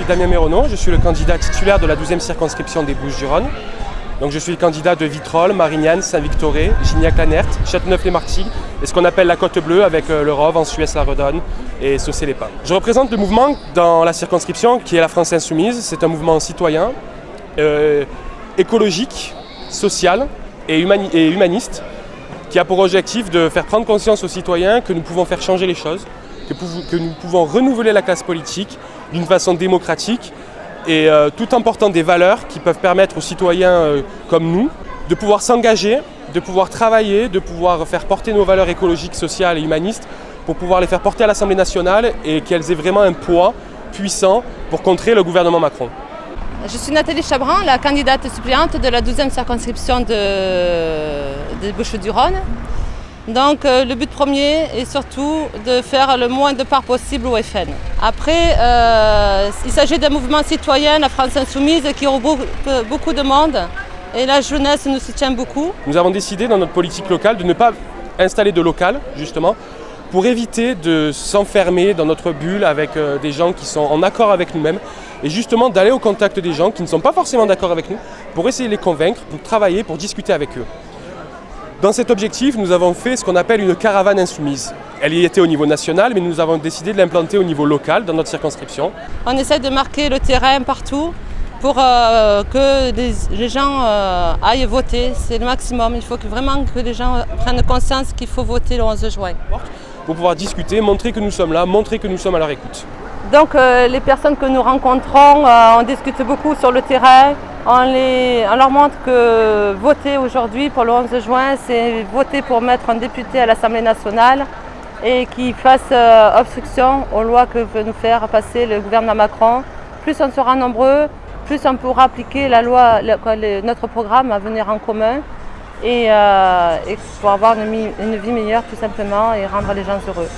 Damien Méronneau, je suis le candidat titulaire de la 12e circonscription des Bouches-du-Rhône. Donc je suis le candidat de Vitrolles, Marignane, Saint-Victoré, Gignac-la-Nerte, Châteauneuf-les-Martigues et ce qu'on appelle la Côte Bleue avec le Rove, Ansuès-la-Redonne et Saucé-les-Pins. Je représente le mouvement dans la circonscription qui est la France Insoumise. C'est un mouvement citoyen, écologique, social et humaniste qui a pour objectif de faire prendre conscience aux citoyens que nous pouvons faire changer les choses, que nous pouvons renouveler la classe politique d'une façon démocratique et tout en portant des valeurs qui peuvent permettre aux citoyens comme nous de pouvoir s'engager, de pouvoir travailler, de pouvoir faire porter nos valeurs écologiques, sociales et humanistes pour pouvoir les faire porter à l'Assemblée nationale et qu'elles aient vraiment un poids puissant pour contrer le gouvernement Macron. Je suis Nathalie Chabran, la candidate suppléante de la 12e circonscription des Bouches-du-Rhône. Donc le but premier est surtout de faire le moins de parts possible au FN. Après, il s'agit d'un mouvement citoyen, la France Insoumise, qui regroupe beaucoup de monde et la jeunesse nous soutient beaucoup. Nous avons décidé dans notre politique locale de ne pas installer de local, justement, pour éviter de s'enfermer dans notre bulle avec des gens qui sont en accord avec nous-mêmes et justement d'aller au contact des gens qui ne sont pas forcément d'accord avec nous pour essayer de les convaincre, pour travailler, pour discuter avec eux. Dans cet objectif, nous avons fait ce qu'on appelle une caravane insoumise. Elle y était au niveau national, mais nous avons décidé de l'implanter au niveau local, dans notre circonscription. On essaie de marquer le terrain partout pour que les gens aillent voter. C'est le maximum. Il faut vraiment que les gens prennent conscience qu'il faut voter le 11 juin. Pour pouvoir discuter, montrer que nous sommes là, montrer que nous sommes à leur écoute. Donc les personnes que nous rencontrons, on discute beaucoup sur le terrain. On leur montre que voter aujourd'hui pour le 11 juin, c'est voter pour mettre un député à l'Assemblée nationale et qui fasse obstruction aux lois que veut nous faire passer le gouvernement Macron. Plus on sera nombreux, plus on pourra appliquer la loi, notre programme à venir en commun et pour avoir une vie meilleure tout simplement et rendre les gens heureux.